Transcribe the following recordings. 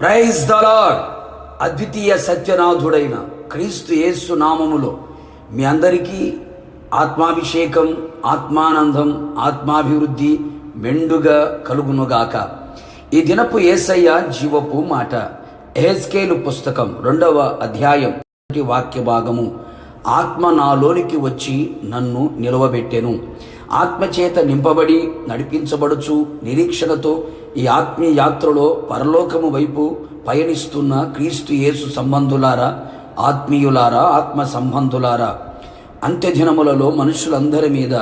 Praise the lord. అద్వితీయ సత్యనాథుడైన క్రీస్తు యేసు నామములో మీ అందరికీ ఆత్మాభిషేకం, ఆత్మానందం, ఆత్మాభివృద్ధి మెండుగా కలుగునుగాక. ఈ దినపు యేసయ్య జీవపు మాట. ఎహెజ్కేలు పుస్తకం 2వ అధ్యాయం వాక్య భాగము. ఆత్మ నాలోనికి వచ్చి నన్ను నిలవబెట్టెను. ఆత్మచేత నింపబడి నడిపించబడుచు నిరీక్షణతో ఈ ఆత్మీయ యాత్రలో పరలోకము వైపు పయనిస్తున్న క్రీస్తు యేసు సంబంధులారా, ఆత్మీయులారా, ఆత్మ సంబంధులారా, అంత్యదినములలో మనుషులందరి మీద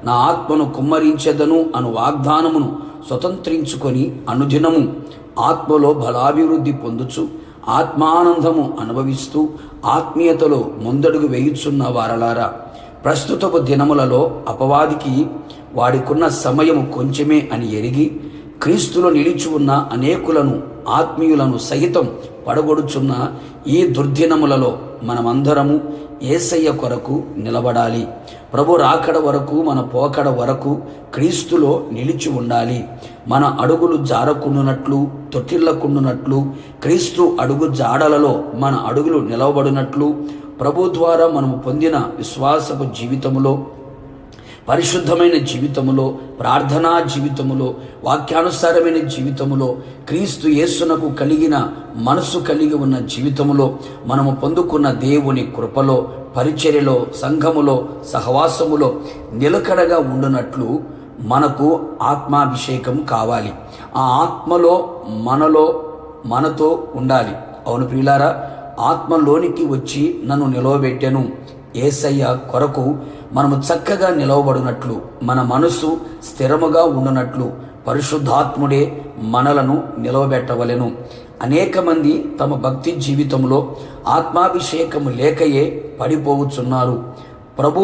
నా ఆత్మను కుమ్మరించెదను అను వాగ్దానమును స్వతంత్రించుకొని అనుదినము ఆత్మలో బలాభివృద్ధి పొందుచు ఆత్మానందము అనుభవిస్తూ ఆత్మీయతలో ముందడుగు వేయుచున్న వారలారా, ప్రస్తుతపు దినములలో అపవాదికి వాడికున్న సమయము కొంచెమే అని ఎరిగి క్రీస్తులో నిలిచి ఉన్న అనేకులను, ఆత్మీయులను సహితం పడగొడుచున్న ఈ దుర్దినములలో మనమందరము యేసయ్య కొరకు నిలబడాలి. ప్రభు రాకడ వరకు, మన పోకడ వరకు క్రీస్తులో నిలిచి ఉండాలి. మన అడుగులు జారకుండునట్లు, తొట్టిల్లకుండునట్లు, క్రీస్తు అడుగు జాడలలో మన అడుగులు నిలవబడినట్లు ప్రభు ద్వారా మనము పొందిన విశ్వాసపు జీవితములో, పరిశుద్ధమైన జీవితములో, ప్రార్థనా జీవితములో, వాక్యానుసారమైన జీవితములో, క్రీస్తు యేసునకు కలిగిన మనసు కలిగి ఉన్న జీవితములో, మనము పొందుకున్న దేవుని కృపలో, పరిచర్యలో, సంఘములో, సహవాసములో నిలకడగా ఉండునట్లు మనకు ఆత్మాభిషేకం కావాలి. ఆ ఆత్మలో మనతో ఉండాలి. అవును ప్రియులారా, ఆత్మలోనికి వచ్చి నన్ను నిలవబెట్టెను. యేసయ్య కొరకు మనము చక్కగా నిలవబడినట్లు, మన మనసు స్థిరముగా ఉండునట్లు పరిశుద్ధాత్ముడే మనలను నిలవబెట్టవలెను. అనేక మంది తమ భక్తి జీవితంలో ఆత్మాభిషేకము లేకయే పడిపోవచ్చున్నారు. ప్రభు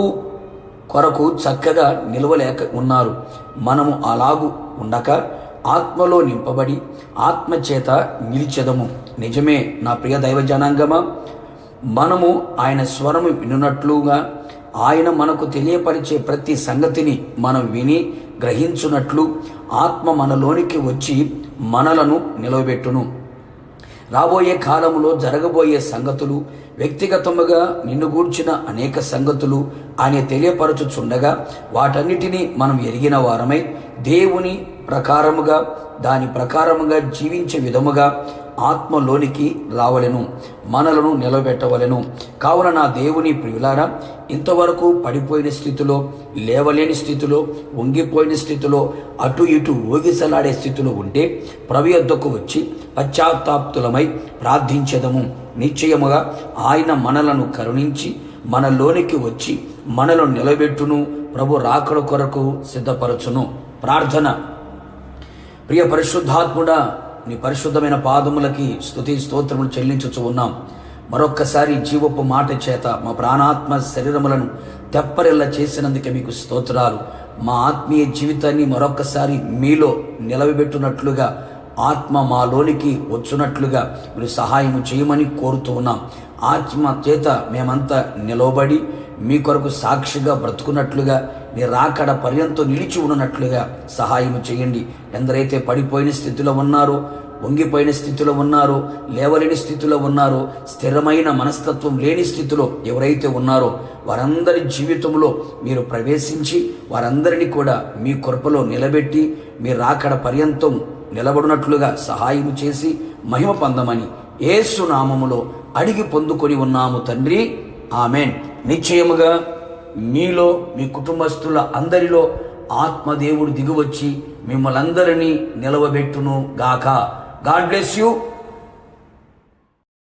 కొరకు చక్కగా నిలవలేక ఉన్నారు. మనము అలాగూ ఉండక ఆత్మలో నింపబడి ఆత్మచేత నిలిచెదము. నిజమే నా ప్రియ దైవ జనాంగమా, మనము ఆయన స్వరము వినున్నట్లుగా ఆయన మనకు తెలియపరిచే ప్రతి సంగతిని మనం విని గ్రహించున్నట్లు ఆత్మ మనలోనికి వచ్చి మనలను నిలవబెట్టును. రాబోయే కాలంలో జరగబోయే సంగతులు, వ్యక్తిగతముగా నిన్ను గూర్చిన అనేక సంగతులు ఆయన తెలియపరచుచుండగా వాటన్నిటినీ మనం ఎరిగిన వారమై దేవుని ప్రకారముగా, దాని ప్రకారముగా జీవించే విధముగా ఆత్మలోనికి రావలెను, మనలను నిలబెట్టవలెను. కావున నా దేవుని ప్రియులారా, ఇంతవరకు పడిపోయిన స్థితిలో, లేవలేని స్థితిలో, వంగిపోయిన స్థితిలో, అటు ఇటు ఊగిసలాడే స్థితిలో ఉంటే ప్రభు యొద్దకు వచ్చి పశ్చాత్తాప్తులమై ప్రార్థించెదము. నిశ్చయముగా ఆయన మనలను కరుణించి మనలోనికి వచ్చి మనలను నిలబెట్టును, ప్రభు రాకడ కొరకు సిద్ధపరచును. ప్రార్థన. ప్రియ పరిశుద్ధాత్ముడా, నీ పరిశుద్ధమైన పాదములకి స్తుతి స్తోత్రములు చెల్లించుచు ఉన్నాం. మరొక్కసారి జీవపు మాట చేత మా ప్రాణాత్మ శరీరములను తెప్పరిల్ల చేసినందుకే మీకు స్తోత్రాలు. మా ఆత్మీయ జీవితాన్ని మరొక్కసారి మీలో నిలవబెట్టునట్లుగా, ఆత్మ మాలోనికి వచ్చునట్లుగా మీరు సహాయం చేయమని కోరుతూ ఉన్నాం. ఆత్మ చేత మేమంతా నిలవబడి మీ కొరకు సాక్షిగా బ్రతుకున్నట్లుగా, నీ రాకడ పర్యంతం నిలిచి ఉన్నట్లుగా సహాయం చేయండి. ఎందరైతే పడిపోయిన స్థితిలో ఉన్నారో, వంగిపోయిన స్థితిలో ఉన్నారో, లేవలేని స్థితిలో ఉన్నారో, స్థిరమైన మనస్తత్వం లేని స్థితిలో ఎవరైతే ఉన్నారో వారందరి జీవితంలో మీరు ప్రవేశించి వారందరినీ కూడా మీ కృపలో నిలబెట్టి మీ రాకడ పర్యంతం నిలబడినట్లుగా సహాయం చేసి మహిమ పొందమని యేసు నామములో అడిగి పొందుకొని ఉన్నాము తండ్రి, ఆమెన్. నిశ్చయముగా మీలో, మీ కుటుంబస్తుల అందరిలో ఆత్మదేవుడు దిగువచ్చి మిమ్మల్ని అందరినీ నిలవబెట్టును గాక. God bless you.